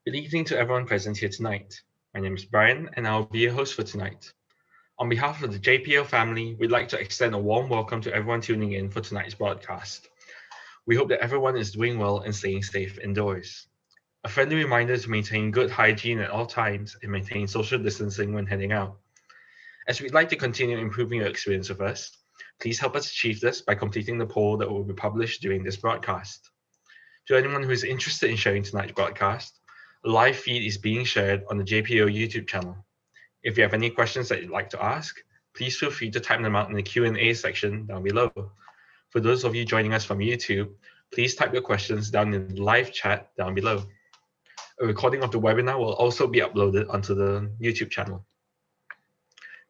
Good evening to everyone present here tonight. My name is Brian, and I'll be your host for tonight. On behalf of the JPO family, we'd like to extend a warm welcome to everyone tuning in for tonight's broadcast. We hope that everyone is doing well and staying safe indoors. A friendly reminder to maintain good hygiene at all times and maintain social distancing when heading out. As we'd like to continue improving your experience with us, please help us achieve this by completing the poll that will be published during this broadcast. To anyone who is interested in sharing tonight's broadcast, a live feed is being shared on the JPO YouTube channel. If you have any questions that you'd like to ask, please feel free to type them out in the Q&A section down below. For those of you joining us from YouTube, please type your questions down in the live chat down below. A recording of the webinar will also be uploaded onto the YouTube channel.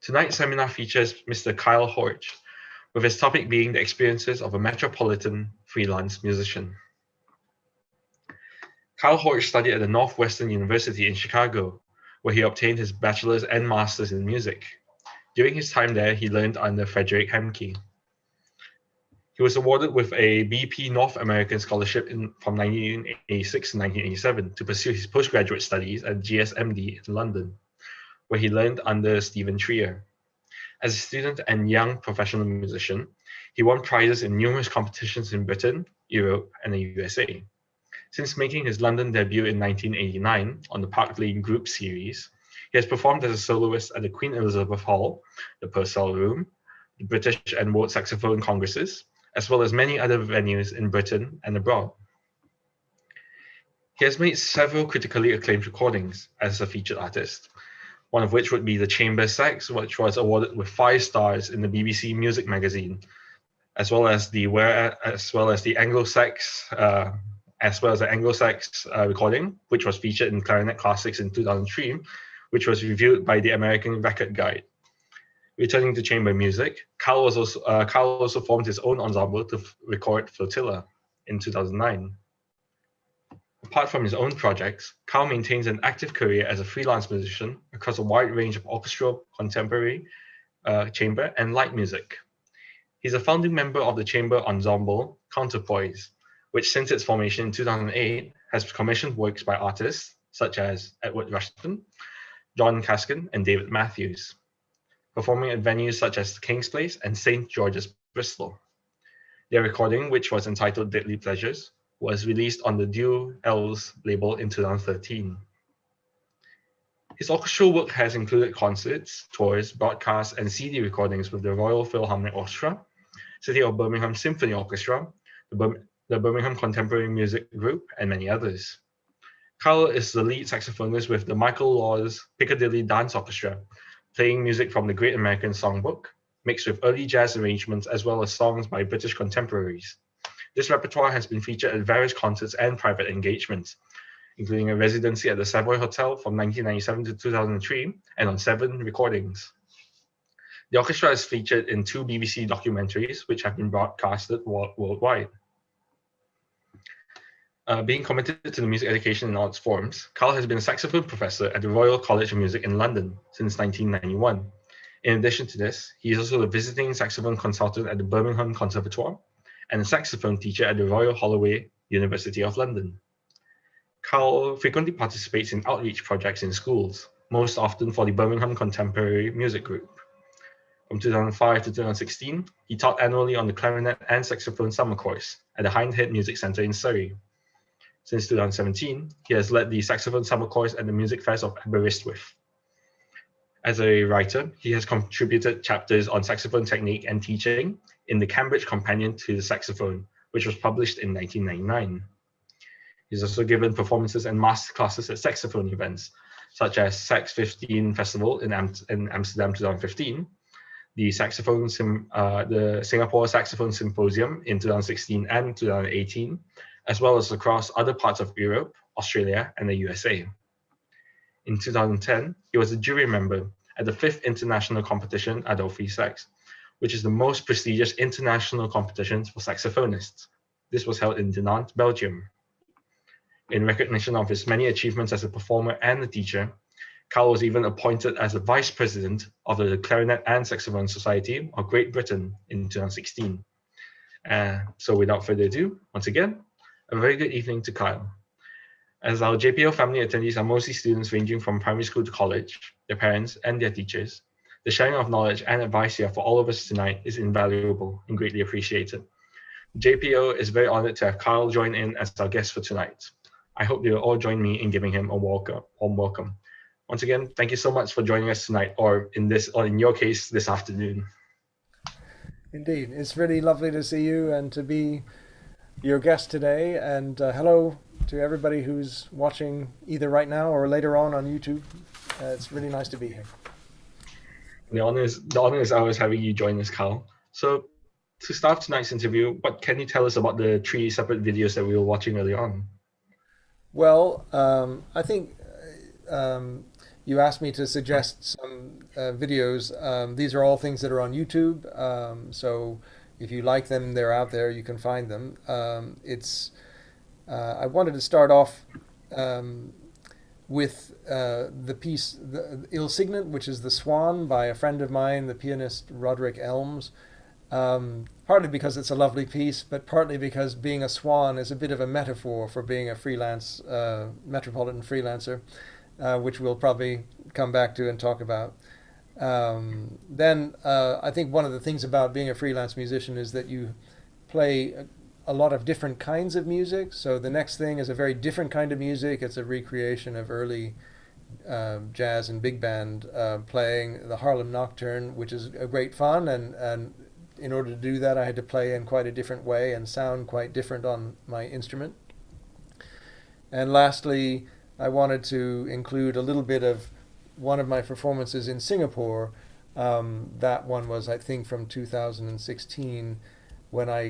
Tonight's seminar features Mr. Kyle Horch, with his topic being the experiences of a Metropolitan freelance musician. Kyle Horch studied at the Northwestern University in Chicago, where he obtained his bachelor's and master's in music. During his time there, he learned under Frederick Hemke. He was awarded with a BP North American Scholarship from 1986 to 1987 to pursue his postgraduate studies at GSMD in London, where he learned under Stephen Trier. As a student and young professional musician, he won prizes in numerous competitions in Britain, Europe, and the USA. Since making his London debut in 1989 on the Park Lane Group series, he has performed as a soloist at the Queen Elizabeth Hall, the Purcell Room, the British and World Saxophone Congresses, as well as many other venues in Britain and abroad. He has made several critically acclaimed recordings as a featured artist, one of which would be the Chamber Sax, which was awarded with 5 stars in the BBC Music magazine, as well as the Anglo-Sax recording, which was featured in Clarinet Classics in 2003, which was reviewed by the American Record Guide. Returning to chamber music, Kyle also formed his own ensemble to record Flotilla in 2009. Apart from his own projects, Kyle maintains an active career as a freelance musician across a wide range of orchestral, contemporary, chamber, and light music. He's a founding member of the chamber ensemble Counterpoise, which since its formation in 2008 has commissioned works by artists such as Edward Rushton, John Caskin, and David Matthews, performing at venues such as King's Place and St. George's, Bristol. Their recording, which was entitled Deadly Pleasures, was released on the Duo L's label in 2013. His orchestral work has included concerts, tours, broadcasts, and CD recordings with the Royal Philharmonic Orchestra, City of Birmingham Symphony Orchestra, the Birmingham Contemporary Music Group, and many others. Kyle is the lead saxophonist with the Michael Laws Piccadilly Dance Orchestra, playing music from the Great American Songbook, mixed with early jazz arrangements as well as songs by British contemporaries. This repertoire has been featured at various concerts and private engagements, including a residency at the Savoy Hotel from 1997 to 2003 and on 7 recordings. The orchestra is featured in 2 BBC documentaries, which have been broadcasted worldwide. Being committed to the music education in all its forms, Kyle has been a saxophone professor at the Royal College of Music in London since 1991. In addition to this, he is also a visiting saxophone consultant at the Birmingham Conservatoire and a saxophone teacher at the Royal Holloway, University of London. Kyle frequently participates in outreach projects in schools, most often for the Birmingham Contemporary Music Group. From 2005 to 2016, he taught annually on the clarinet and saxophone summer course at the Hindhead Music Centre in Surrey. Since 2017, he has led the saxophone summer course at the Music Fest of Aberystwyth. As a writer, he has contributed chapters on saxophone technique and teaching in the Cambridge Companion to the Saxophone, which was published in 1999. He's also given performances and masterclasses at saxophone events, such as Sax 15 Festival in Amsterdam 2015, the Singapore Saxophone Symposium in 2016 and 2018, as well as across other parts of Europe, Australia, and the USA. In 2010, he was a jury member at the 5th International Competition Adolphi Sax, which is the most prestigious international competition for saxophonists. This was held in Dinant, Belgium. In recognition of his many achievements as a performer and a teacher, Kyle was even appointed as the Vice President of the Clarinet and Saxophone Society of Great Britain in 2016. So without further ado, once again, a very good evening to Kyle. As our JPO family attendees are mostly students ranging from primary school to college, their parents, and their teachers, the sharing of knowledge and advice here for all of us tonight is invaluable and greatly appreciated. JPO is very honored to have Carl join in as our guest for tonight. I hope you'll all join me in giving him a warm welcome. Once again, thank you so much for joining us tonight, or in your case, this afternoon. Indeed. It's really lovely to see you and to be your guest today. And hello to everybody who's watching either right now or later on YouTube. It's really nice to be here. The honor is ours having you join us, Carl. So to start tonight's interview, what can you tell us about the 3 separate videos that we were watching earlier on? Well, I think you asked me to suggest some videos. These are all things that are on YouTube. So if you like them, they're out there. You can find them. I wanted to start off with the piece Il Signet, which is The Swan by a friend of mine, the pianist Roderick Elms. Partly because it's a lovely piece, but partly because being a swan is a bit of a metaphor for being a freelance Metropolitan freelancer, which we'll probably come back to and talk about. Then I think one of the things about being a freelance musician is that you play a lot of different kinds of music. So the next thing is a very different kind of music. It's a recreation of early jazz and big band playing, the Harlem Nocturne, which is a great fun, and in order to do that I had to play in quite a different way and sound quite different on my instrument. And lastly, I wanted to include a little bit of one of my performances in Singapore. That one was, I think, from 2016, when I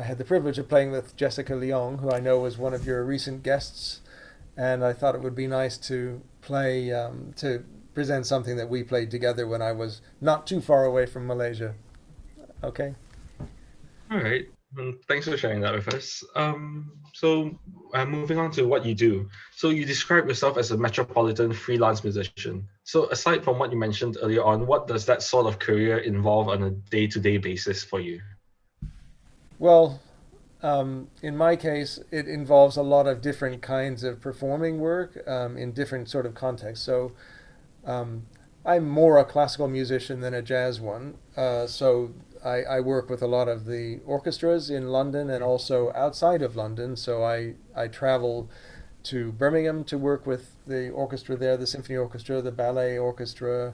had the privilege of playing with Jessica Leong, who I know was one of your recent guests, and I thought it would be nice to play, to present something that we played together when I was not too far away from Malaysia. Okay. All right. Thanks for sharing that with us. So moving on to what you do. So you describe yourself as a Metropolitan freelance musician. So aside from what you mentioned earlier on, what does that sort of career involve on a day-to-day basis for you? Well, in my case, it involves a lot of different kinds of performing work in different sort of contexts. So I'm more a classical musician than a jazz one. So I work with a lot of the orchestras in London and also outside of London. So I travel to Birmingham to work with the orchestra there, the symphony orchestra, the ballet orchestra,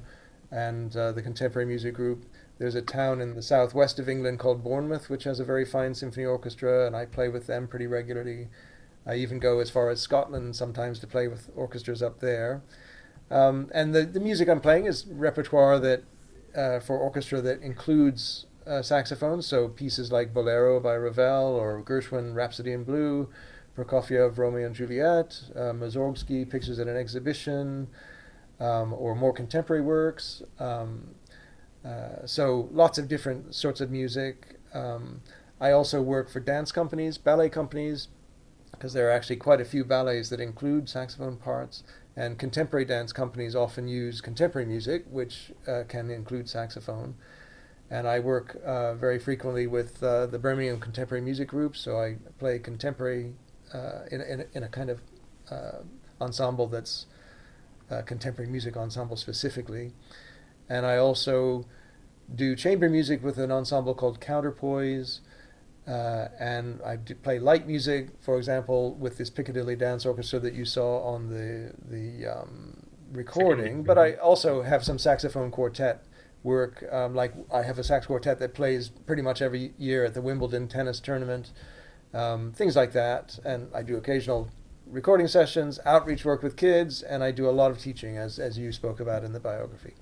and the contemporary music group. There's a town in the southwest of England called Bournemouth, which has a very fine symphony orchestra, and I play with them pretty regularly. I even go as far as Scotland sometimes to play with orchestras up there. And the music I'm playing is repertoire that for orchestra that includes saxophone, so pieces like Bolero by Ravel or Gershwin Rhapsody in Blue, Prokofiev Romeo and Juliet, Mussorgsky Pictures at an Exhibition, or more contemporary works. So lots of different sorts of music. I also work for dance companies, ballet companies, because there are actually quite a few ballets that include saxophone parts, and contemporary dance companies often use contemporary music, which can include saxophone. And I work very frequently with the Birmingham Contemporary Music Group, so I play contemporary in a kind of ensemble that's contemporary music ensemble specifically. And I also do chamber music with an ensemble called Counterpoise, and I play light music, for example, with this Piccadilly Dance Orchestra that you saw on the recording. But I also have some saxophone quartet work. Like I have a sax quartet that plays pretty much every year at the Wimbledon tennis tournament, things like that. And I do occasional recording sessions, outreach work with kids, and I do a lot of teaching, as you spoke about in the biography.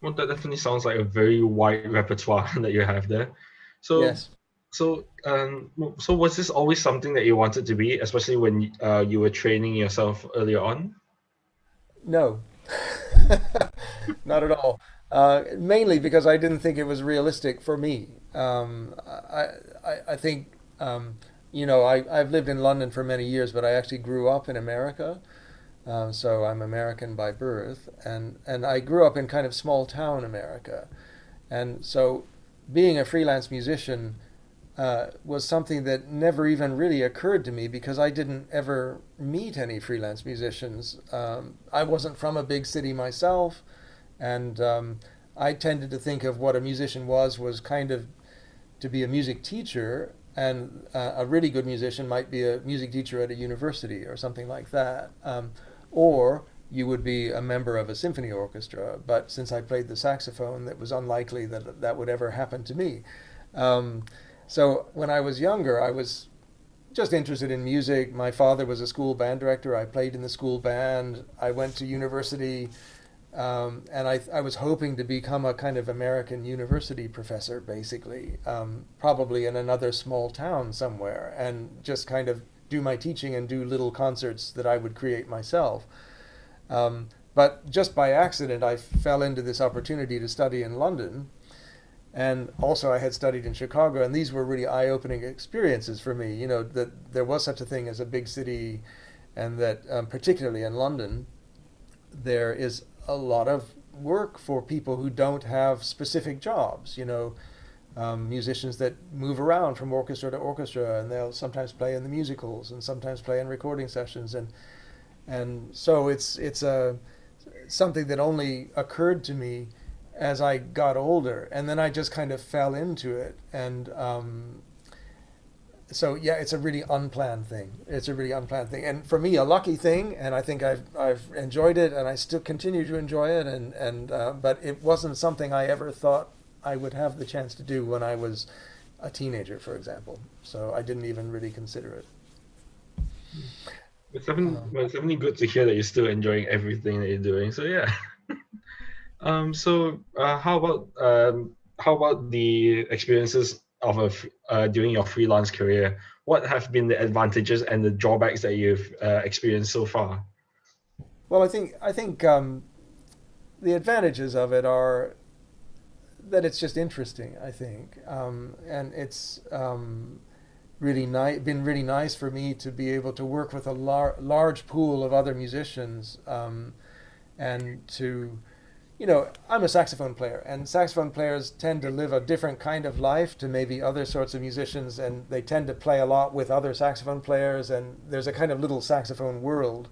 Well, that definitely sounds like a very wide repertoire that you have there. So, Yes. so was this always something that you wanted to be, especially when you were training yourself earlier on? No, not at all. Mainly because I didn't think it was realistic for me. I think, I've lived in London for many years, but I actually grew up in America. So I'm American by birth, and I grew up in kind of small town America. And so being a freelance musician was something that never even really occurred to me because I didn't ever meet any freelance musicians. I wasn't from a big city myself, and I tended to think of what a musician was kind of to be a music teacher, and a really good musician might be a music teacher at a university or something like that. Or you would be a member of a symphony orchestra, but since I played the saxophone, it was unlikely that that would ever happen to me. Um, so when I was younger, I was just interested in music. My father was a school band director. I played in the school band. I went to university, and I was hoping to become a kind of American university professor, basically, probably in another small town somewhere, and just kind of do my teaching and do little concerts that I would create myself. But just by accident, I fell into this opportunity to study in London. And also, I had studied in Chicago, and these were really eye-opening experiences for me. You know, that there was such a thing as a big city, and that particularly in London, there is a lot of work for people who don't have specific jobs. You know, musicians that move around from orchestra to orchestra, and they'll sometimes play in the musicals, and sometimes play in recording sessions, and so it's a something that only occurred to me as I got older, and then I just kind of fell into it. And so yeah, it's a really unplanned thing. It's a really unplanned thing, and for me, a lucky thing. And I think I've enjoyed it, and I still continue to enjoy it. And but it wasn't something I ever thought I would have the chance to do when I was a teenager, for example. So I didn't even really consider it. Well, it's definitely good to hear that you're still enjoying everything that you're doing. So yeah. How about the experiences of during your freelance career? What have been the advantages and the drawbacks that you've experienced so far? Well, I think the advantages of it are that it's just interesting. I think, and it's really nice. Been really nice for me to be able to work with a large pool of other musicians, and to, you know, I'm a saxophone player, and saxophone players tend to live a different kind of life to maybe other sorts of musicians, and they tend to play a lot with other saxophone players, and there's a kind of little saxophone world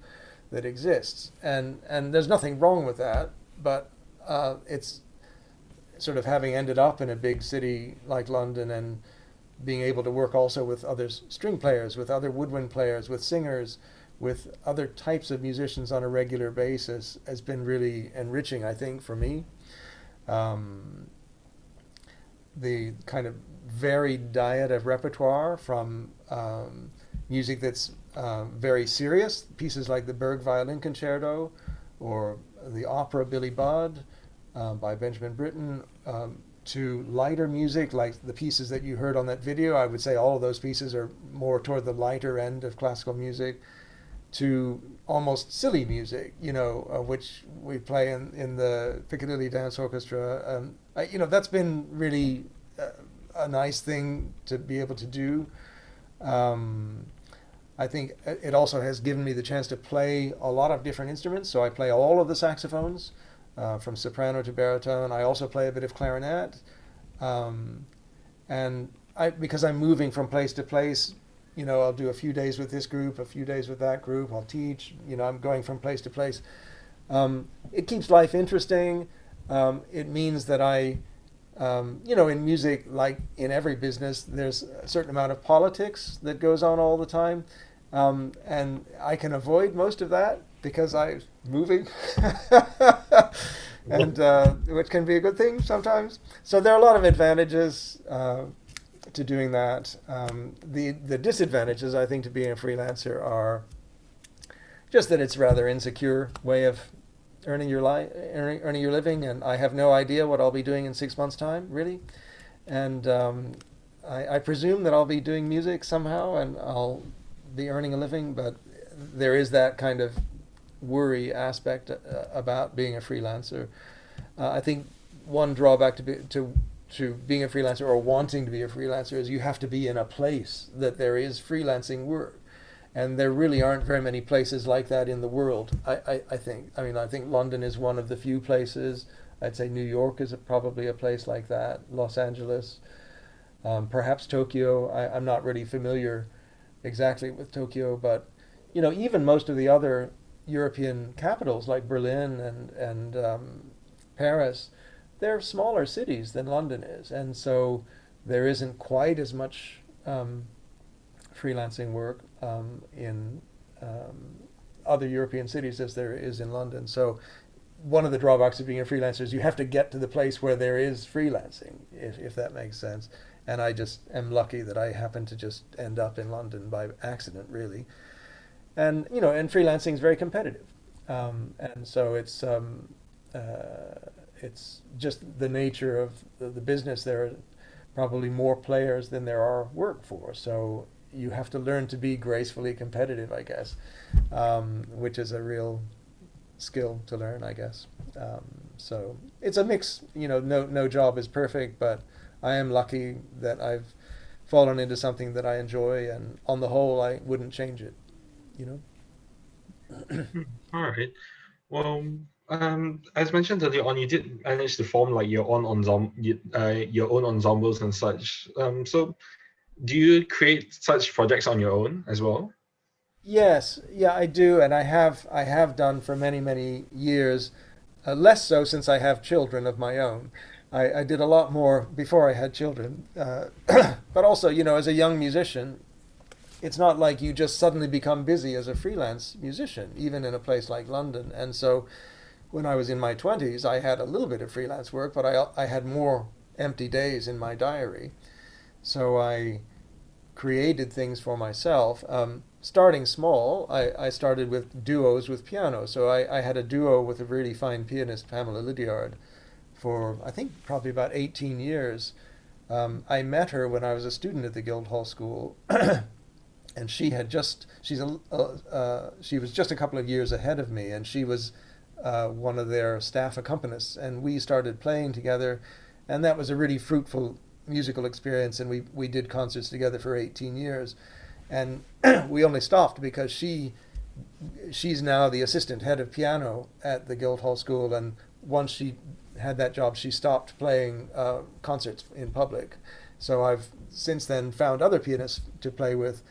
that exists, and there's nothing wrong with that, but it's sort of having ended up in a big city like London and being able to work also with other string players, with other woodwind players, with singers, with other types of musicians on a regular basis has been really enriching, I think, for me. Um, the kind of varied diet of repertoire from music that's very serious, pieces like the Berg Violin Concerto or the opera Billy Budd by Benjamin Britten, to lighter music like the pieces that you heard on that video. I would say all of those pieces are more toward the lighter end of classical music, to almost silly music, you know, which we play in the Piccadilly Dance Orchestra. You know, that's been really a nice thing to be able to do. Um, I think it also has given me the chance to play a lot of different instruments. So I play all of the saxophones, from soprano to baritone. I also play a bit of clarinet. Um, and because I'm moving from place to place, you know, I'll do a few days with this group, a few days with that group. I'll teach. You know, I'm going from place to place. It keeps life interesting. It means that you know, in music, like in every business, there's a certain amount of politics that goes on all the time. And I can avoid most of that because I'm moving, and which can be a good thing sometimes. So there are a lot of advantages to doing that. The disadvantages, I think, to being a freelancer are just that it's a rather insecure way of earning earning your living, and I have no idea what I'll be doing in 6 months' time, really. And I presume that I'll be doing music somehow, and I'll be earning a living, but there is that kind of worry aspect about being a freelancer. I think one drawback to being a freelancer or wanting to be a freelancer is you have to be in a place that there is freelancing work. And there really aren't very many places like that in the world, I think. I mean, I think London is one of the few places. I'd say New York is probably a place like that, Los Angeles. Perhaps Tokyo. I'm not really familiar exactly with Tokyo, but even most of the other European capitals like Berlin and Paris, they're smaller cities than London is, and so there isn't quite as much freelancing work in other European cities as there is in London. So one of the drawbacks of being a freelancer is you have to get to the place where there is freelancing, if that makes sense. And I just am lucky that I happen to just end up in London by accident, really. And and freelancing is very competitive, and so it's just the nature of the business. There are probably more players than there are work for, so you have to learn to be gracefully competitive, I guess, which is a real skill to learn, I guess. So it's a mix. No job is perfect, but I am lucky that I've fallen into something that I enjoy, and on the whole, I wouldn't change it. You know. All right. Well, as mentioned earlier on, you did manage to form like your own ensembles and such. So do you create such projects on your own as well? Yes, yeah, I do, and I have done for many many years. Less so since I have children of my own. I did a lot more before I had children, but also, as a young musician, it's not like you just suddenly become busy as a freelance musician, even in a place like London. And so when I was in my 20s, I had a little bit of freelance work, but I had more empty days in my diary. So I created things for myself. Starting small, I started with duos with piano. So I had a duo with a really fine pianist, Pamela Lydiard, for I think probably about 18 years. I met her when I was a student at the Guildhall School, and she was just a couple of years ahead of me, and she was one of their staff accompanists, and we started playing together, and that was a really fruitful musical experience, and we did concerts together for 18 years, and we only stopped because she's now the assistant head of piano at the Guildhall School, and once she had that job, she stopped playing concerts in public. So I've since then found other pianists to play with,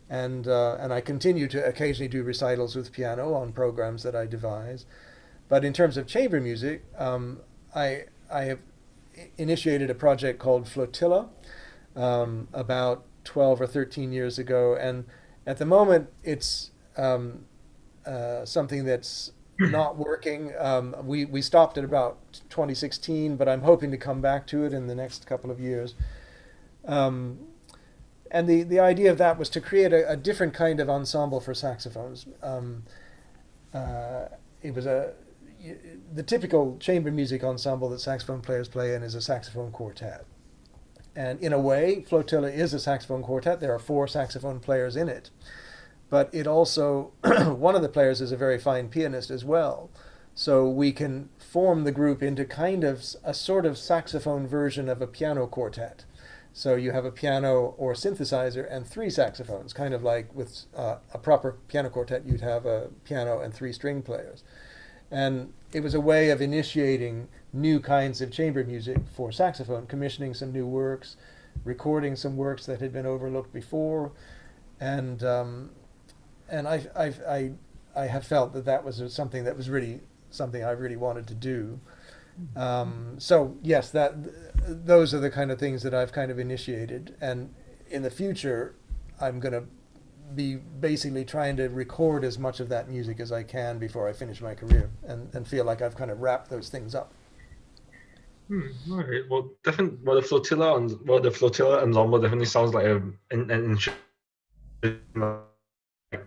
and I continue to occasionally do recitals with piano on programs that I devise. But in terms of chamber music, I have initiated a project called Flotilla about 12 or 13 years ago, and at the moment it's something that's not working. We stopped at about 2016, but I'm hoping to come back to it in the next couple of years. Um, and the idea of that was to create a different kind of ensemble for saxophones. It was the typical chamber music ensemble that saxophone players play in is a saxophone quartet. And in a way, Flotilla is a saxophone quartet. There are four saxophone players in it. But it also, one of the players is a very fine pianist as well. So we can form the group into kind of a sort of saxophone version of a piano quartet. So you have a piano or synthesizer and three saxophones, kind of like with a proper piano quartet, you'd have a piano and three string players. And it was a way of initiating new kinds of chamber music for saxophone, commissioning some new works, recording some works that had been overlooked before, and I have felt that that was something that was really something I really wanted to do. So yes, those are the kind of things that I've kind of initiated, and in the future, I'm going to be basically trying to record as much of that music as I can before I finish my career, and feel like I've kind of wrapped those things up. All right. Well, definitely. The flotilla ensemble definitely sounds like an interesting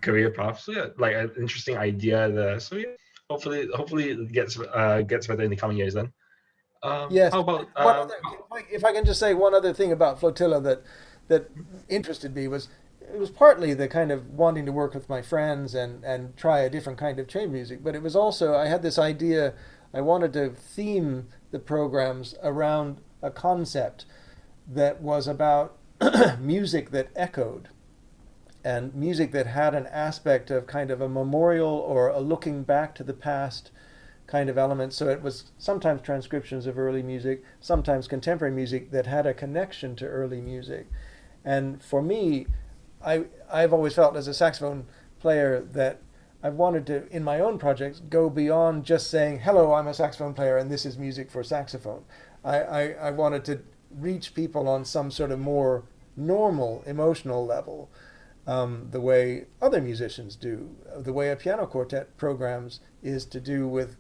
career path. So yeah, like an interesting idea there. So yeah, hopefully it gets better in the coming years. Then, Yes. how about One other, if I can just say one other thing about Flotilla that interested me was it was partly the kind of wanting to work with my friends and try a different kind of chamber music, but it was also I had this idea I wanted to theme the programs around a concept that was about music that echoed and music that had an aspect of kind of a memorial or a looking back to the past kind of element. So it was sometimes transcriptions of early music, sometimes contemporary music that had a connection to early music. And for me, I've always felt as a saxophone player that I've wanted to, in my own projects, go beyond just saying, hello, I'm a saxophone player and this is music for saxophone. I wanted to reach people on some sort of more normal emotional level, the way other musicians do, the way a piano quartet programs is to do with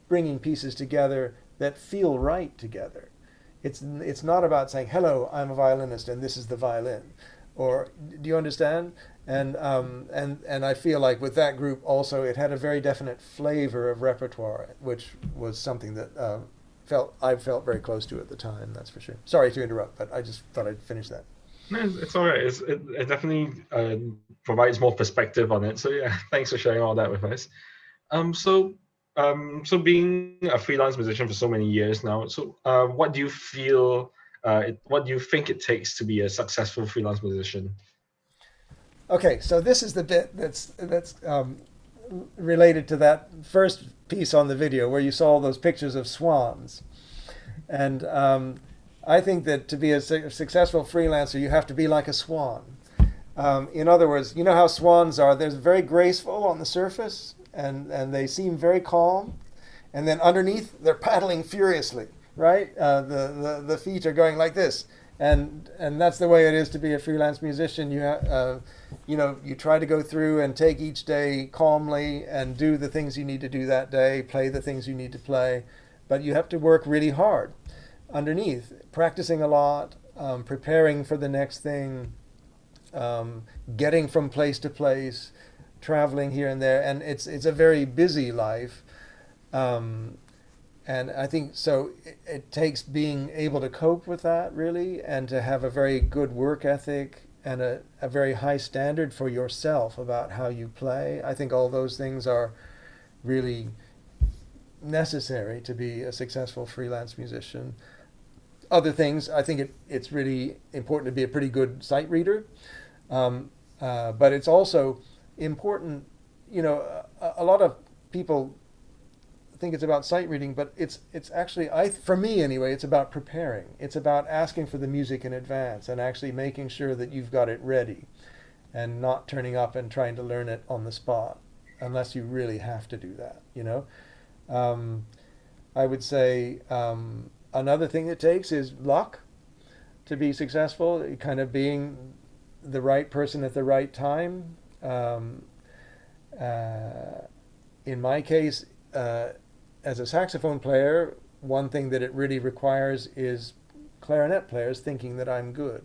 bringing pieces together that feel right together. It's not about saying, hello, I'm a violinist and this is the violin. Or do you understand? And I feel like with that group also, it had a very definite flavor of repertoire, which was something that I felt very close to at the time. That's for sure. Sorry to interrupt, but I just thought I'd finish that. No, it's all right. It definitely provides more perspective on it. So yeah, thanks for sharing all that with us. So being a freelance musician for so many years now, so what do you feel? What do you think it takes to be a successful freelance musician? Okay, so this is the bit that's related to that first piece on the video where you saw all those pictures of swans, and I think that to be a successful freelancer, you have to be like a swan. In other words, you know how swans are. They're very graceful on the surface, and they seem very calm, and then underneath they're paddling furiously. Right? The feet are going like this, and that's the way it is to be a freelance musician. You try to go through and take each day calmly and do the things you need to do that day, play the things you need to play, but you have to work really hard underneath, practicing a lot, preparing for the next thing, getting from place to place, traveling here and there, and it's a very busy life. And I think so it takes being able to cope with that, really, and to have a very good work ethic and a very high standard for yourself about how you play. I think all those things are really necessary to be a successful freelance musician. Other things, I think it's really important to be a pretty good sight reader, but it's also important, a lot of people think it's about sight reading, but it's actually, for me anyway, it's about preparing. It's about asking for the music in advance and actually making sure that you've got it ready and not turning up and trying to learn it on the spot unless you really have to do that, I would say another thing it takes is luck to be successful, kind of being the right person at the right time. In my case, as a saxophone player, one thing that it really requires is clarinet players thinking that I'm good.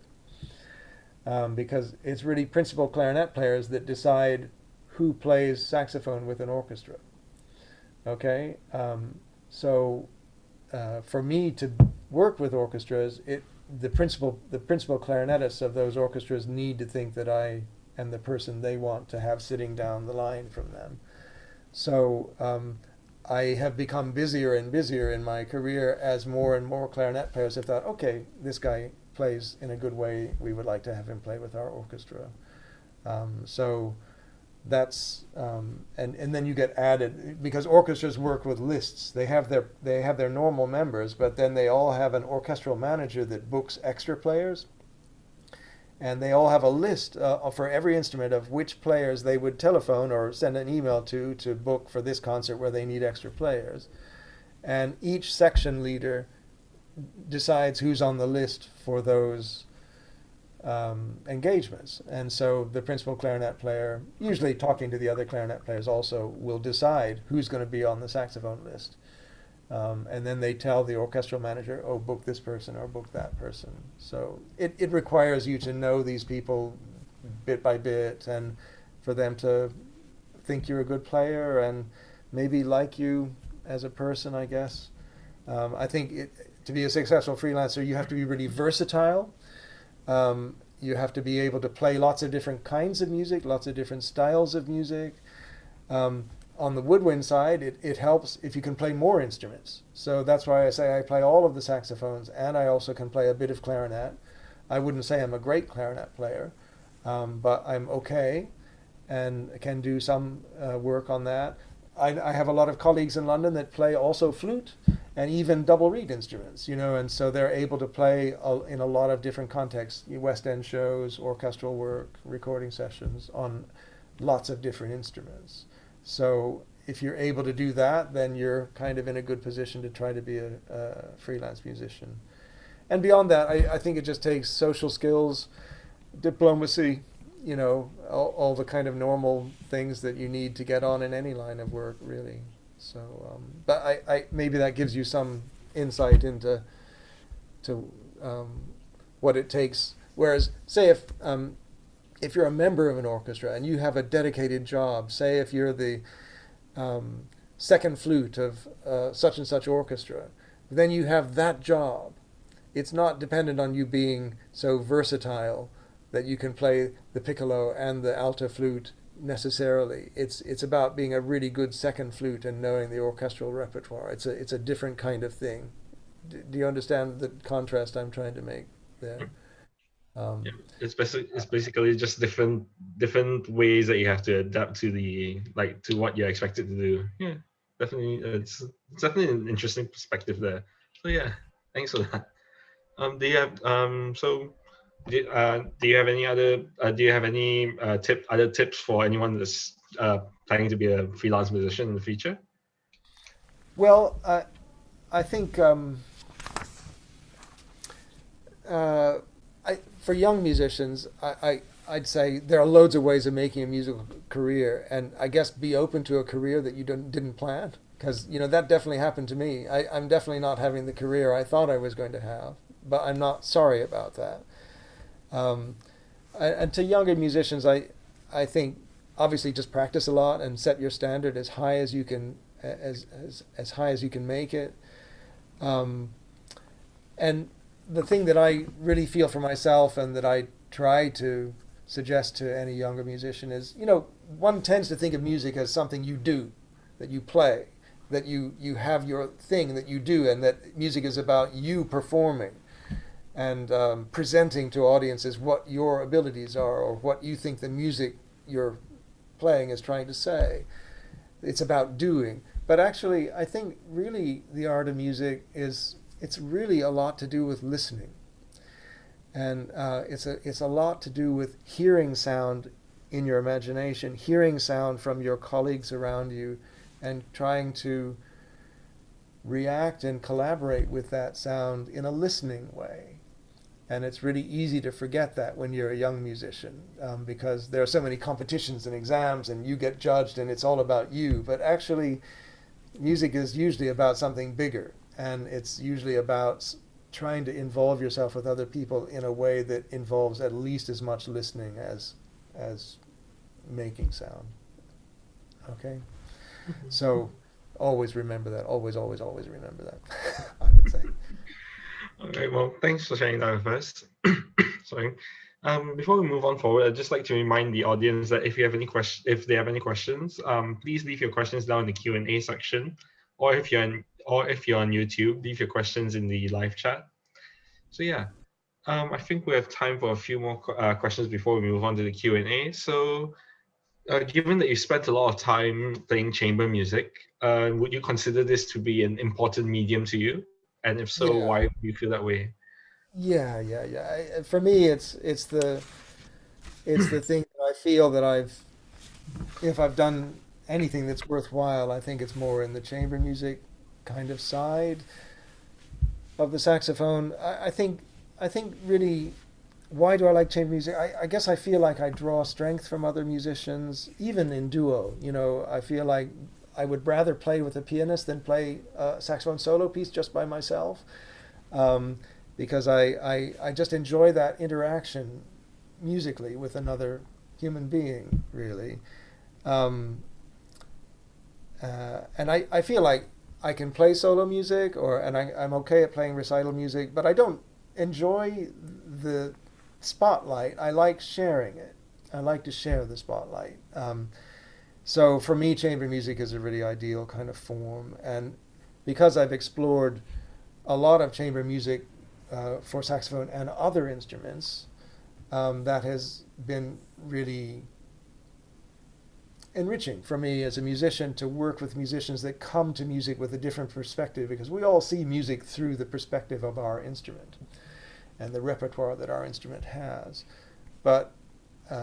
Because it's really principal clarinet players that decide who plays saxophone with an orchestra. Okay? So for me to work with orchestras, the principal clarinetists of those orchestras need to think that I am the person they want to have sitting down the line from them. So I have become busier and busier in my career as more and more clarinet players have thought, okay, this guy plays in a good way. We would like to have him play with our orchestra. So that's and then you get added, because orchestras work with lists. They have their normal members, but then they all have an orchestral manager that books extra players. And they all have a list for every instrument of which players they would telephone or send an email to book for this concert where they need extra players. And each section leader decides who's on the list for those engagements. And so the principal clarinet player, usually talking to the other clarinet players also, will decide who's going to be on the saxophone list. And then they tell the orchestral manager, oh, book this person or book that person. So it requires you to know these people bit by bit and for them to think you're a good player and maybe like you as a person, I guess. I think to be a successful freelancer, you have to be really versatile. You have to be able to play lots of different kinds of music, lots of different styles of music. On the woodwind side, it helps if you can play more instruments. So that's why I say I play all of the saxophones, and I also can play a bit of clarinet. I wouldn't say I'm a great clarinet player, but I'm okay and can do some work on that. I have a lot of colleagues in London that play also flute and even double reed instruments, and so they're able to play in a lot of different contexts, West End shows, orchestral work, recording sessions on lots of different instruments. So if you're able to do that, then you're kind of in a good position to try to be a freelance musician. And beyond that, I think it just takes social skills, diplomacy, all the kind of normal things that you need to get on in any line of work, really. So, but I maybe that gives you some insight into what it takes. Whereas, say if you're a member of an orchestra and you have a dedicated job, say if you're the second flute of such and such orchestra, then you have that job. It's not dependent on you being so versatile that you can play the piccolo and the alto flute necessarily. It's about being a really good second flute and knowing the orchestral repertoire. It's a different kind of thing. Do you understand the contrast I'm trying to make there? Yeah, it's basically just different ways that you have to adapt to to what you're expected to do. Yeah, definitely, it's definitely an interesting perspective there. So yeah, thanks for that. Do you have so do you have any other tips for anyone that's planning to be a freelance musician in the future? Well, I think uh, for young musicians, I'd say there are loads of ways of making a musical career, and I guess be open to a career that you didn't plan, because that definitely happened to me. I'm definitely not having the career I thought I was going to have, but I'm not sorry about that. Um, and to younger musicians, I think obviously just practice a lot and set your standard as high as you can, as high as you can make it. Um, and the thing that I really feel for myself and that I try to suggest to any younger musician is, one tends to think of music as something you do, that you play, that you have your thing that you do, and that music is about you performing and presenting to audiences what your abilities are or what you think the music you're playing is trying to say. It's about doing. But actually, I think really the art of music it's really a lot to do with listening. And it's a lot to do with hearing sound in your imagination, hearing sound from your colleagues around you, and trying to react and collaborate with that sound in a listening way. And it's really easy to forget that when you're a young musician, because there are so many competitions and exams and you get judged and it's all about you. But actually, music is usually about something bigger, and it's usually about trying to involve yourself with other people in a way that involves at least as much listening as making sound. Okay? So always remember that. Always, always, always remember that, I would say. All right. Well, thanks for sharing that with us. Sorry. Before we move on forward, I'd just like to remind the audience that if they have any questions, please leave your questions down in the Q&A section, or if you're on YouTube, leave your questions in the live chat. So yeah, I think we have time for a few more questions before we move on to the Q&A. So, given that you spent a lot of time playing chamber music, would you consider this to be an important medium to you? And if so, Yeah. why do you feel that way? Yeah. For me, it's the thing that I feel that if I've done anything that's worthwhile, I think it's more in the chamber music kind of side of the saxophone. I think really, why do I like chamber music? I guess I feel like I draw strength from other musicians, even in duo. I feel like I would rather play with a pianist than play a saxophone solo piece just by myself, because I just enjoy that interaction musically with another human being, really. Um, and I feel like I can play solo music, and I'm okay at playing recital music, but I don't enjoy the spotlight. I like sharing it. I like to share the spotlight. So for me, chamber music is a really ideal kind of form. And because I've explored a lot of chamber music for saxophone and other instruments, that has been really enriching for me as a musician to work with musicians that come to music with a different perspective, because we all see music through the perspective of our instrument and the repertoire that our instrument has. But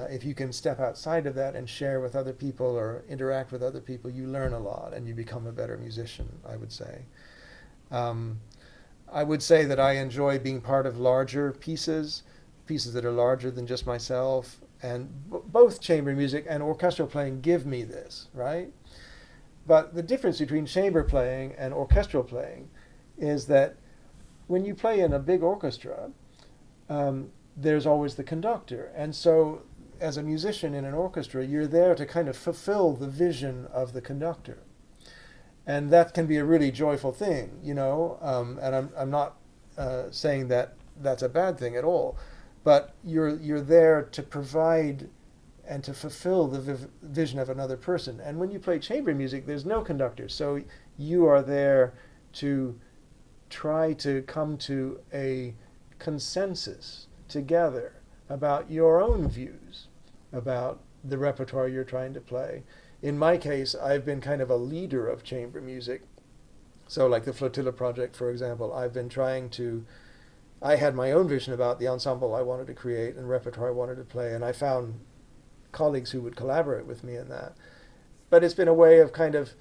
if you can step outside of that and share with other people or interact with other people, you learn a lot and you become a better musician, I would say. I would say that I enjoy being part of larger pieces that are larger than just myself. And both chamber music and orchestral playing give me this, right? But the difference between chamber playing and orchestral playing is that when you play in a big orchestra, there's always the conductor. And so as a musician in an orchestra, you're there to kind of fulfill the vision of the conductor. And that can be a really joyful thing, you know, and I'm not saying that that's a bad thing at all, but you're there to provide and to fulfill the vision of another person. And when you play chamber music, there's no conductor, so you are there to try to come to a consensus together about your own views about the repertoire you're trying to play. In my case, I've been kind of a leader of chamber music. So like the Flotilla project, for example, I had my own vision about the ensemble I wanted to create and repertoire I wanted to play, and I found colleagues who would collaborate with me in that. But it's been a way of kind of,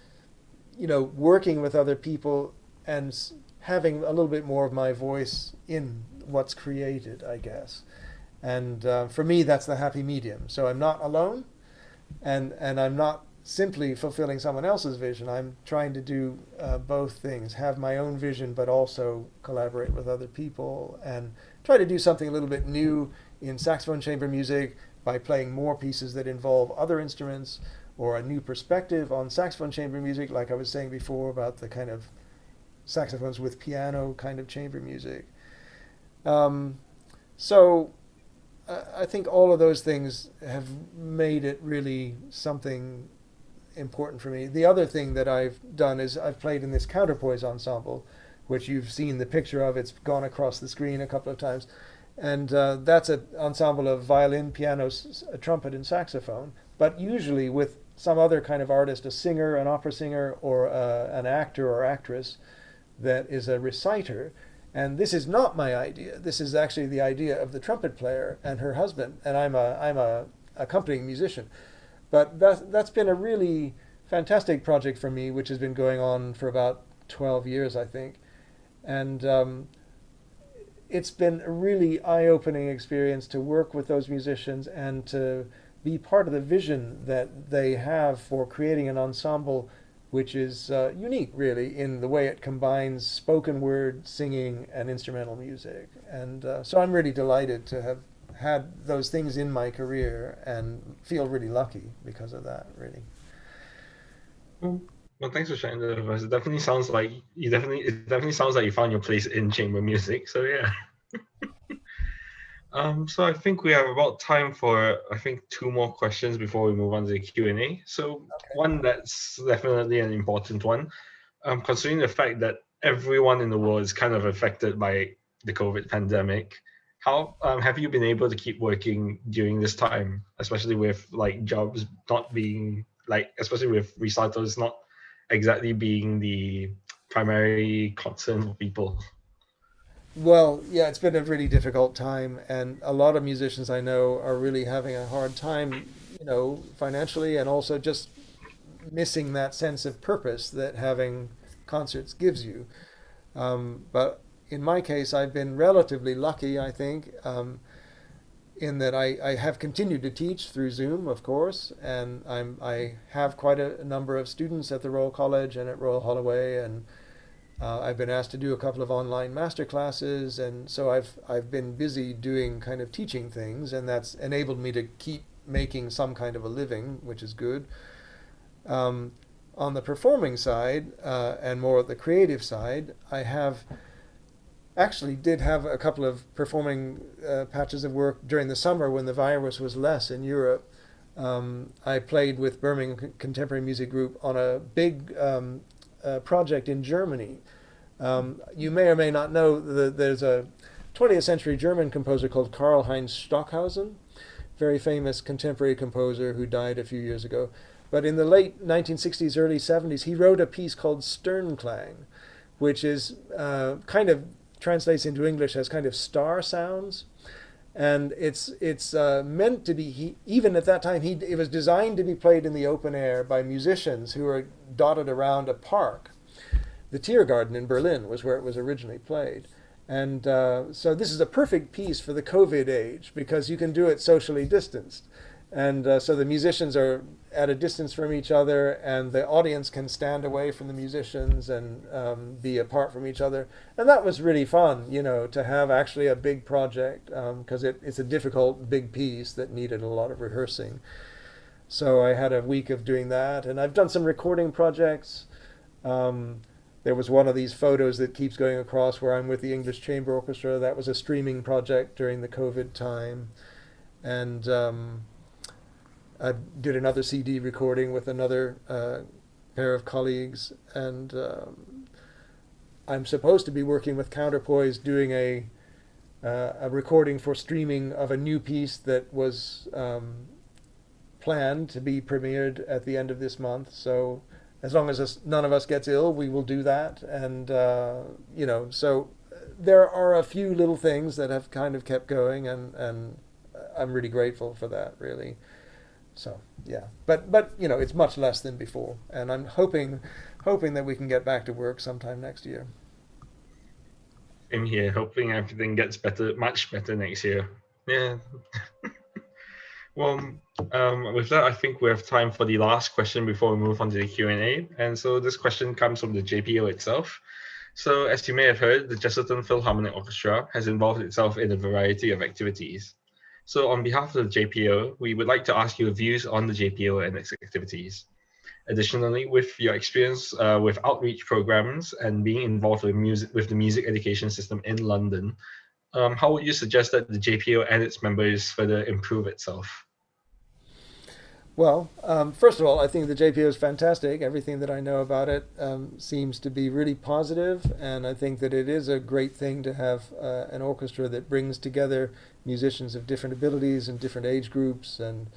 you know, working with other people and having a little bit more of my voice in what's created, I guess. And for me, that's the happy medium. So I'm not alone, and I'm not simply fulfilling someone else's vision. I'm trying to do both things, have my own vision, but also collaborate with other people and try to do something a little bit new in saxophone chamber music by playing more pieces that involve other instruments, or a new perspective on saxophone chamber music, like I was saying before about the kind of saxophones with piano kind of chamber music. So I think all of those things have made it really something important for me. The other thing that I've done is I've played in this counterpoise ensemble, which you've seen the picture of. It's gone across the screen a couple of times. And that's an ensemble of violin, piano, trumpet, and saxophone, but usually with some other kind of artist, a singer, an opera singer, or an actor or actress that is a reciter. And this is not my idea. This is actually the idea of the trumpet player and her husband, and I'm a accompanying musician. But that's been a really fantastic project for me, which has been going on for about 12 years, I think. And it's been a really eye-opening experience to work with those musicians and to be part of the vision that they have for creating an ensemble which is unique, really, in the way it combines spoken word, singing, and instrumental music. And so I'm really delighted to have had those things in my career and feel really lucky because of that, really. Well, thanks for sharing that with us. It definitely sounds like it definitely sounds like you found your place in chamber music. So yeah. So I think we have about time for, I think, 2 more questions before we move on to the Q&A. So one that's definitely an important one, considering the fact that everyone in the world is kind of affected by the COVID pandemic, how have you been able to keep working during this time, especially with like jobs not being especially with recitals not exactly being the primary concern for people? Well, yeah, it's been a really difficult time, and a lot of musicians I know are really having a hard time, you know, financially, and also just missing that sense of purpose that having concerts gives you. But in my case, I've been relatively lucky, I think, in that I have continued to teach through Zoom, of course, and I have quite a number of students at the Royal College and at Royal Holloway, and I've been asked to do a couple of online master classes, and so I've been busy doing kind of teaching things, and that's enabled me to keep making some kind of a living, which is good. On the performing side, and more the creative side, I actually did have a couple of performing patches of work during the summer when the virus was less in Europe. I played with Birmingham Contemporary Music Group on a big project in Germany. You may or may not know that there's a 20th century German composer called Karl Heinz Stockhausen, very famous contemporary composer who died a few years ago. but in the late 1960s, early 70s, he wrote a piece called Sternklang, which is kind of translates into English as kind of star sounds. And it's meant to be, even at that time, it was designed to be played in the open air by musicians who are dotted around a park. The Tiergarten in Berlin was where it was originally played. And so this is a perfect piece for the COVID age because you can do it socially distanced. And so the musicians are at a distance from each other, and the audience can stand away from the musicians and be apart from each other. And that was really fun, to have actually a big project because it's a difficult, big piece that needed a lot of rehearsing. So I had a week of doing that, and I've done some recording projects. There was one of these photos that keeps going across where I'm with the English Chamber Orchestra. That was a streaming project during the COVID time. And I did another CD recording with another pair of colleagues, and I'm supposed to be working with Counterpoise doing a recording for streaming of a new piece that was planned to be premiered at the end of this month. So as long as none of us gets ill, we will do that. And so there are a few little things that have kind of kept going, and I'm really grateful for that, really. So yeah, but it's much less than before, and I'm hoping that we can get back to work sometime next year. Same here, hoping everything gets better, much better next year. Yeah. Well, with that, I think we have time for the last question before we move on to the Q&A. And so this question comes from the JPO itself. So as you may have heard, the Jesselton Philharmonic Orchestra has involved itself in a variety of activities. So on behalf of the JPO, we would like to ask your views on the JPO and its activities. Additionally, with your experience with outreach programs and being involved with the music education system in London, how would you suggest that the JPO and its members further improve itself? Well, first of all, I think the JPO is fantastic. Everything that I know about it seems to be really positive, and I think that it is a great thing to have an orchestra that brings together musicians of different abilities and different age groups, and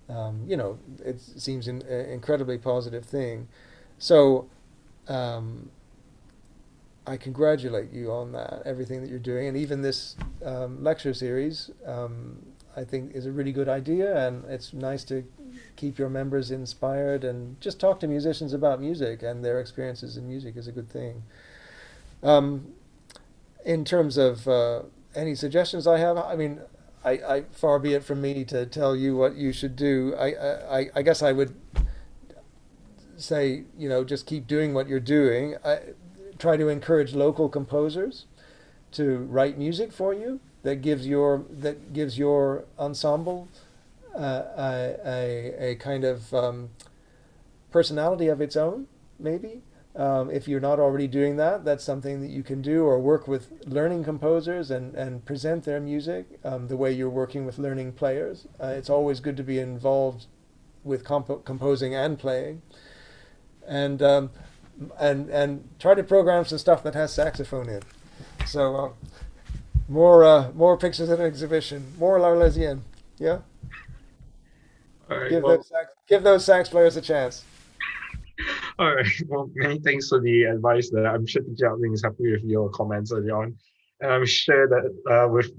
it seems an incredibly positive thing. So I congratulate you on that, everything that you're doing, and even this lecture series I think is a really good idea, and it's nice to keep your members inspired and just talk to musicians about music, and their experiences in music is a good thing. In terms of any suggestions I have, I mean, I far be it from me to tell you what you should do. I guess I would say, just keep doing what you're doing. Try to encourage local composers to write music for you that gives your ensemble a kind of personality of its own, maybe. If you're not already doing that, that's something that you can do, or work with learning composers and present their music the way you're working with learning players. It's always good to be involved with composing and playing. And try to program some stuff that has saxophone in. So more pictures at an exhibition, more L'Arlésienne. Yeah. All right. Give those sax players a chance. All right. Well, many thanks for the advice there. I'm sure Teacher Outling is happy with your comments early on. And I'm sure that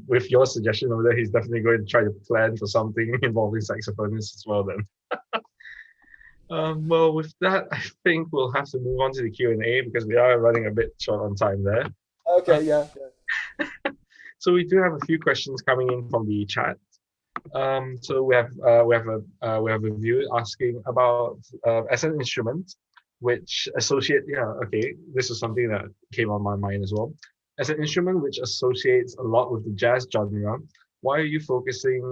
with your suggestion over there, he's definitely going to try to plan for something involving saxophonists as well then. Well, with that, I think we'll have to move on to the Q&A because we are running a bit short on time there. Okay, yeah. So we do have a few questions coming in from the chat. So we have a viewer asking about as an instrument, which this is something that came on my mind as well. As an instrument which associates a lot with the jazz genre, why are you focusing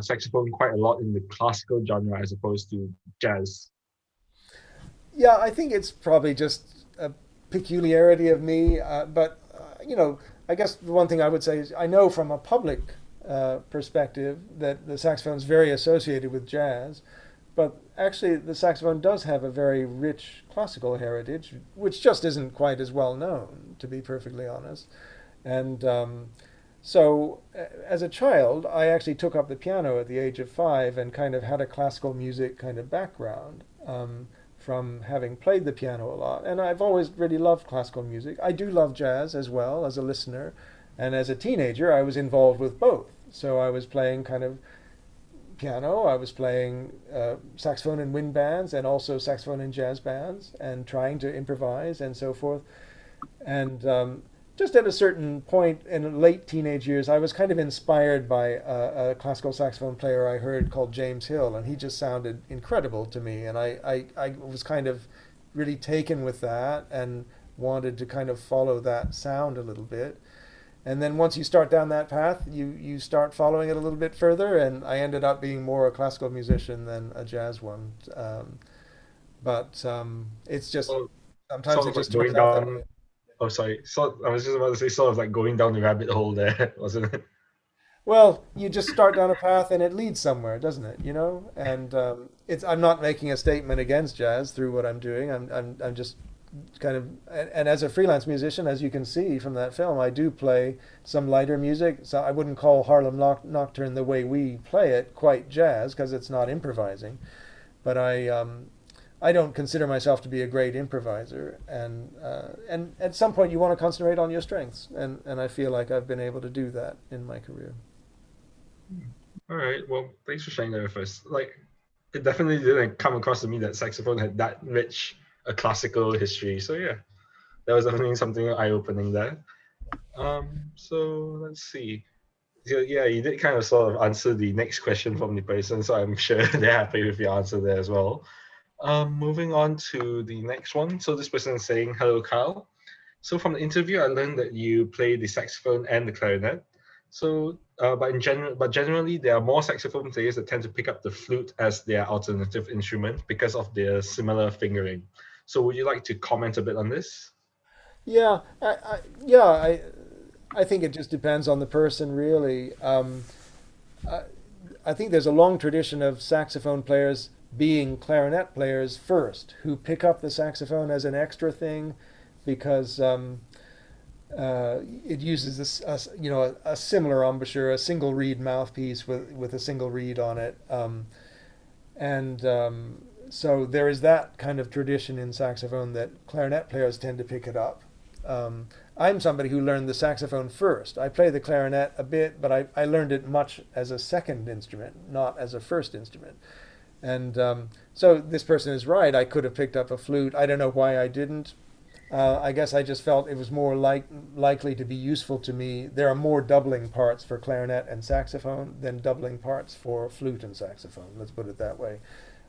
saxophone quite a lot in the classical genre as opposed to jazz? Yeah, I think it's probably just a peculiarity of me, but I guess the one thing I would say is I know from a public perspective that the saxophone is very associated with jazz, but actually the saxophone does have a very rich classical heritage, which just isn't quite as well known, to be perfectly honest. And So, as a child, I actually took up the piano at the age of 5 and kind of had a classical music kind of background from having played the piano a lot. And I've always really loved classical music. I do love jazz as well as a listener. And as a teenager, I was involved with both. So I was playing kind of piano, I was playing saxophone in wind bands and also saxophone in jazz bands and trying to improvise and so forth. And just at a certain point in late teenage years, I was kind of inspired by a classical saxophone player I heard called James Hill, and he just sounded incredible to me. And I was kind of really taken with that and wanted to kind of follow that sound a little bit. And then once you start down that path, you start following it a little bit further. And I ended up being more a classical musician than a jazz one. But it's just Well, sometimes sort it of like just turns going out that way. down. Oh, sorry. So I was just about to say, sort of like going down the rabbit hole there, wasn't it? Well, you just start down a path and it leads somewhere, doesn't it? You know, and it's. I'm not making a statement against jazz through what I'm doing. I'm just kind of. And as a freelance musician, as you can see from that film, I do play some lighter music. So I wouldn't call Harlem Nocturne the way we play it quite jazz because it's not improvising. But I don't consider myself to be a great improviser, and at some point you want to concentrate on your strengths, and I feel like I've been able to do that in my career. All right. Well, thanks for sharing that with us. Like, it definitely didn't come across to me that saxophone had that rich a classical history. So yeah, that was definitely something eye-opening there. So let's see. Yeah, you did kind of sort of answer the next question from the person, so I'm sure they're happy with your answer there as well. Moving on to the next one. So this person is saying, "Hello, Kyle. So from the interview, I learned that you play the saxophone and the clarinet. So, but generally, there are more saxophone players that tend to pick up the flute as their alternative instrument because of their similar fingering. So, would you like to comment a bit on this? Yeah, yeah, I think it just depends on the person, really. I, I think there's a long tradition of saxophone players being clarinet players first, who pick up the saxophone as an extra thing because it uses this, a similar embouchure, a single reed mouthpiece with a single reed on it, and so there is that kind of tradition in saxophone that clarinet players tend to pick it up. I'm somebody who learned the saxophone first. I play the clarinet a bit, but I learned it much as a second instrument, not as a first instrument. And so this person is right. I could have picked up a flute. I don't know why I didn't. I guess I just felt it was more likely to be useful to me. There are more doubling parts for clarinet and saxophone than doubling parts for flute and saxophone. Let's put it that way.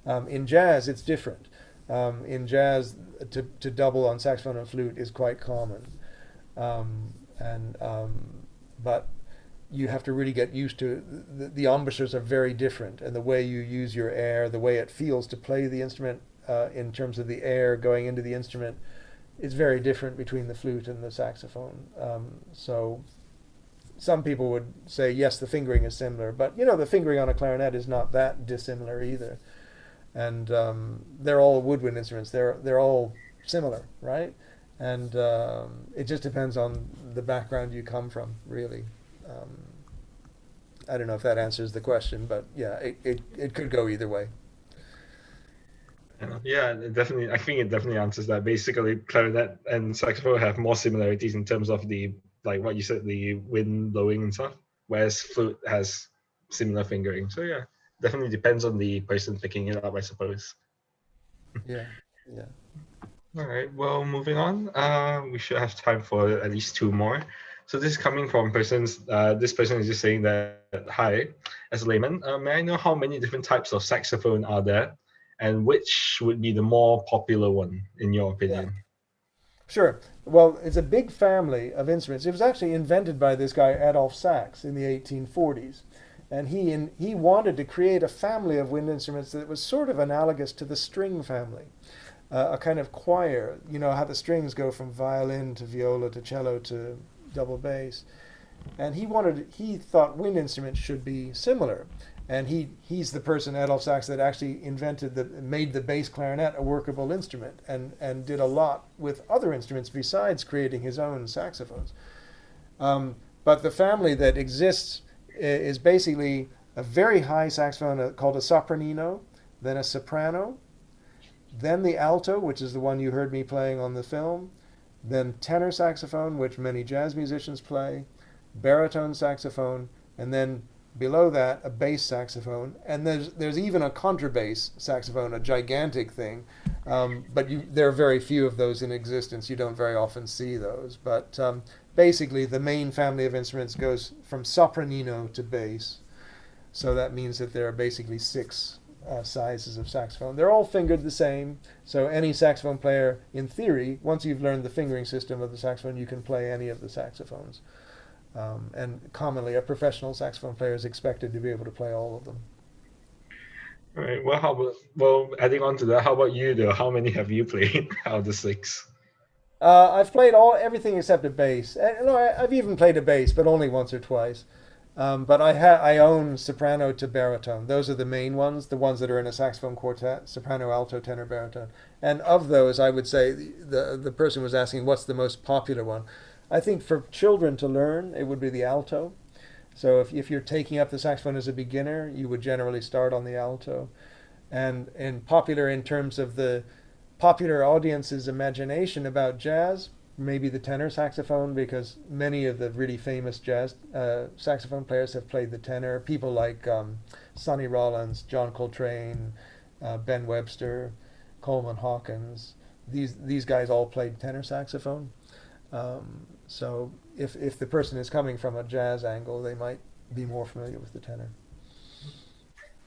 In jazz, it's different. In jazz, to double on saxophone and flute is quite common. And but you have to really get used to the embouchures are very different, and the way you use your air, the way it feels to play the instrument in terms of the air going into the instrument, is very different between the flute and the saxophone. So some people would say yes, the fingering is similar, but the fingering on a clarinet is not that dissimilar either. And they're all woodwind instruments. They're all similar, right? And it just depends on the background you come from, really. Um, I don't know if that answers the question, but yeah, it could go either way. Yeah, it definitely. I think it definitely answers that. Basically, clarinet and saxophone have more similarities in terms of the like what you said, the wind blowing and stuff, whereas flute has similar fingering. So yeah, definitely depends on the person picking it up, I suppose. Yeah, yeah. All right. Well, moving on. We should have time for at least two more. So this is coming from persons. This person is just saying that, hi, as a layman, may I know how many different types of saxophone are there, and which would be the more popular one in your Yeah. opinion? Sure. Well, it's a big family of instruments. It was actually invented by this guy Adolf Sax in the 1840s, and he wanted to create a family of wind instruments that was sort of analogous to the string family, a kind of choir. You know how the strings go from violin to viola to cello to double bass, and he thought wind instruments should be similar. And he's the person, Adolf Sax, that actually made the bass clarinet a workable instrument, and did a lot with other instruments besides creating his own saxophones. But the family that exists is basically a very high saxophone called a sopranino, then a soprano, then the alto, which is the one you heard me playing on the film, then tenor saxophone, which many jazz musicians play, baritone saxophone, and then below that a bass saxophone, and there's even a contrabass saxophone, a gigantic thing, but there are very few of those in existence. You don't very often see those, but basically the main family of instruments goes from sopranino to bass. So that means that there are basically six sizes of saxophone. They're all fingered the same, so any saxophone player, in theory, once you've learned the fingering system of the saxophone, you can play any of the saxophones. And commonly, a professional saxophone player is expected to be able to play all of them. All right. Well, adding on to that, how about you though? How many have you played out of the six? I've played everything except a bass. No, I've even played a bass, but only once or twice. But I own soprano to baritone. Those are the main ones, the ones that are in a saxophone quartet: soprano, alto, tenor, baritone. And of those, I would say the person was asking what's the most popular one. I think for children to learn, it would be the alto. So if you're taking up the saxophone as a beginner, you would generally start on the alto. And popular in terms of the popular audience's imagination about jazz, maybe the tenor saxophone, because many of the really famous jazz saxophone players have played the tenor. People like Sonny Rollins, John Coltrane, Ben Webster, Coleman Hawkins. These guys all played tenor saxophone. So if the person is coming from a jazz angle, they might be more familiar with the tenor.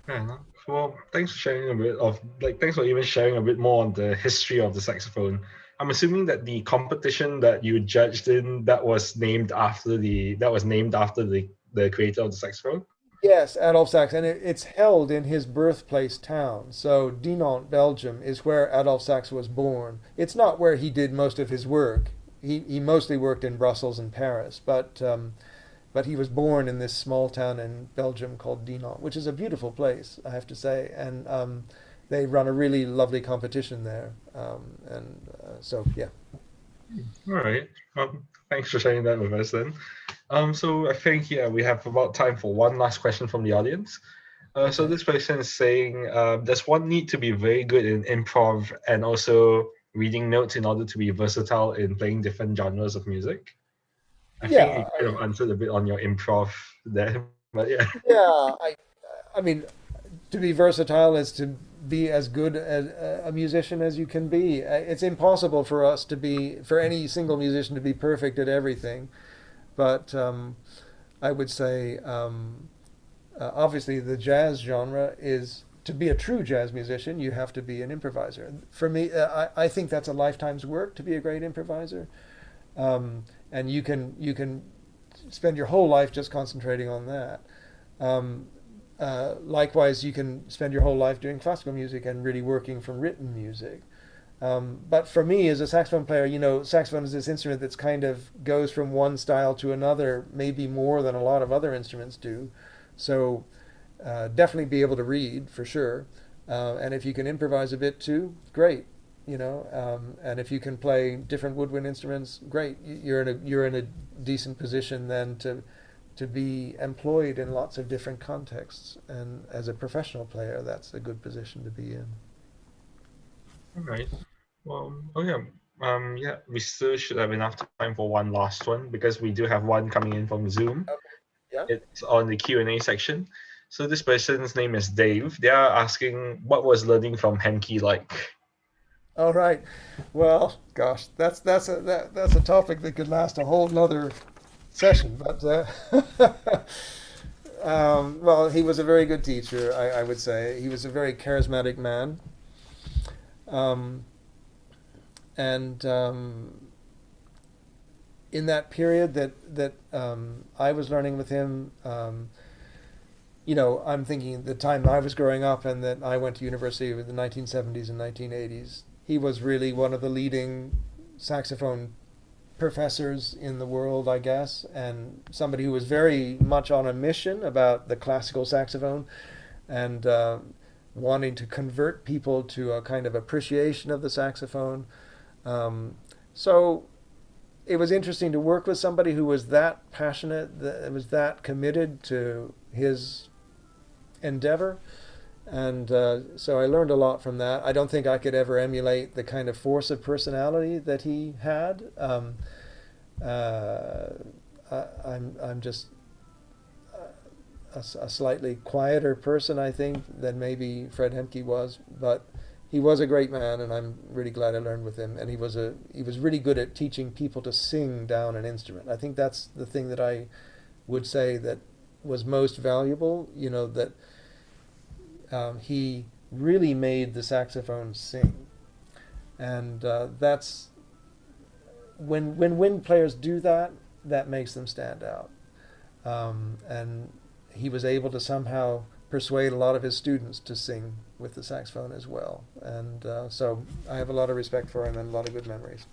Fair enough. Well, thanks for even sharing a bit more on the history of the saxophone. I'm assuming that the competition that you judged in that was named after the creator of the saxophone. Yes, Adolphe Sax, and it's held in his birthplace town. So Dinant, Belgium, is where Adolphe Sax was born. It's not where he did most of his work. He mostly worked in Brussels and Paris, but he was born in this small town in Belgium called Dinant, which is a beautiful place, I have to say, and they run a really lovely competition there, so yeah. All right. Thanks for sharing that with us then. So I think we have about time for one last question from the audience. So Okay. this person is saying, does one need to be very good in improv and also reading notes in order to be versatile in playing different genres of music? I think you Yeah, kind of answered a bit on your improv there, but yeah. yeah. I mean, to be versatile is to be as good a musician as you can be. It's impossible for any single musician to be perfect at everything. But I would say, obviously, the jazz genre is to be a true jazz musician, you have to be an improviser. For me, I think that's a lifetime's work to be a great improviser. And you can spend your whole life just concentrating on that. Likewise, you can spend your whole life doing classical music and really working from written music. But for me, as a saxophone player, saxophone is this instrument that's kind of goes from one style to another, maybe more than a lot of other instruments do. So definitely be able to read for sure. And if you can improvise a bit too, great. And if you can play different woodwind instruments, great. You're in a decent position then to be employed in lots of different contexts. And as a professional player, that's a good position to be in. All right. Well, oh yeah. Yeah, we still should have enough time for one last one because we do have one coming in from Zoom. Okay. Yeah. It's on the Q&A section. So this person's name is Dave. They are asking what was learning from Henke like. All right. Well, gosh, that's a topic that could last a whole nother session. But well, he was a very good teacher. I would say he was a very charismatic man. Um, and in that period that I was learning with him, I'm thinking the time I was growing up and that I went to university in the 1970s and 1980s. He was really one of the leading saxophone professors in the world, I guess, and somebody who was very much on a mission about the classical saxophone and wanting to convert people to a kind of appreciation of the saxophone. So it was interesting to work with somebody who was that passionate, that was that committed to his endeavor. And so I learned a lot from that. I don't think I could ever emulate the kind of force of personality that he had. Uh, I'm just a slightly quieter person, I think, than maybe Fred Hemke was, but he was a great man, and I'm really glad I learned with him. And he was really good at teaching people to sing down an instrument. I think that's the thing that I would say that was most valuable. You know, that he really made the saxophone sing, and that's when wind players do that, that makes them stand out. And he was able to somehow persuade a lot of his students to sing with the saxophone as well. And so I have a lot of respect for him and a lot of good memories.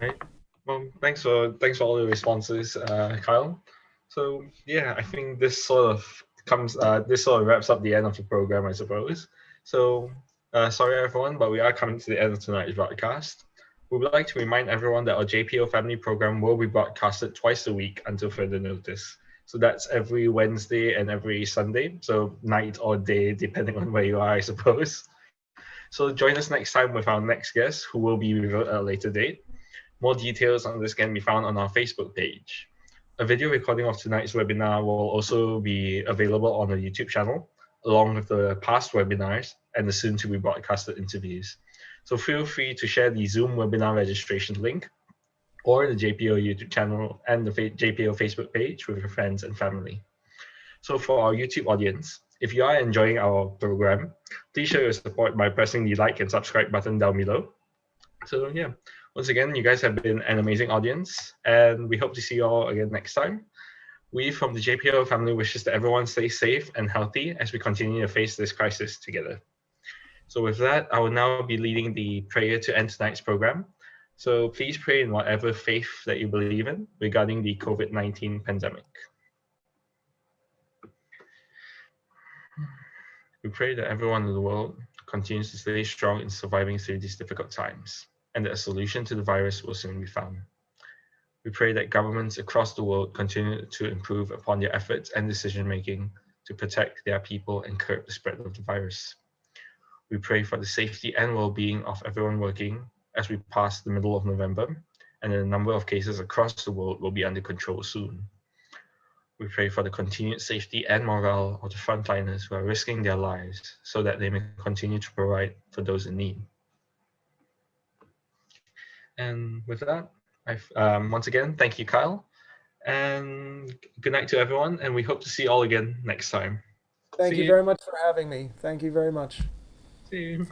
Right. Well, thanks for all the responses, Kyle. So yeah, I think this sort of wraps up the end of the program, I suppose. So sorry everyone, but we are coming to the end of tonight's broadcast. We would like to remind everyone that our JPO family program will be broadcasted twice a week until further notice. So that's every Wednesday and every Sunday, so night or day, depending on where you are, I suppose. So join us next time with our next guest, who will be revealed at a later date. More details on this can be found on our Facebook page. A video recording of tonight's webinar will also be available on the YouTube channel, along with the past webinars and the soon-to-be broadcasted interviews. So feel free to share the Zoom webinar registration link or the JPO YouTube channel and the JPO Facebook page with your friends and family. So for our YouTube audience, if you are enjoying our program, please show your support by pressing the like and subscribe button down below. So yeah, once again, you guys have been an amazing audience, and we hope to see you all again next time. We from the JPO family wishes that everyone stays safe and healthy as we continue to face this crisis together. So with that, I will now be leading the prayer to end tonight's program. So please pray in whatever faith that you believe in regarding the COVID-19 pandemic. We pray that everyone in the world continues to stay strong in surviving through these difficult times, and that a solution to the virus will soon be found. We pray that governments across the world continue to improve upon their efforts and decision-making to protect their people and curb the spread of the virus. We pray for the safety and well-being of everyone working as we pass the middle of November, and the number of cases across the world will be under control soon. We pray for the continued safety and morale of the frontliners who are risking their lives so that they may continue to provide for those in need. And with that, once again, thank you, Kyle, and good night to everyone, and we hope to see you all again next time. Thank you very much for having me. Thank you very much. See you.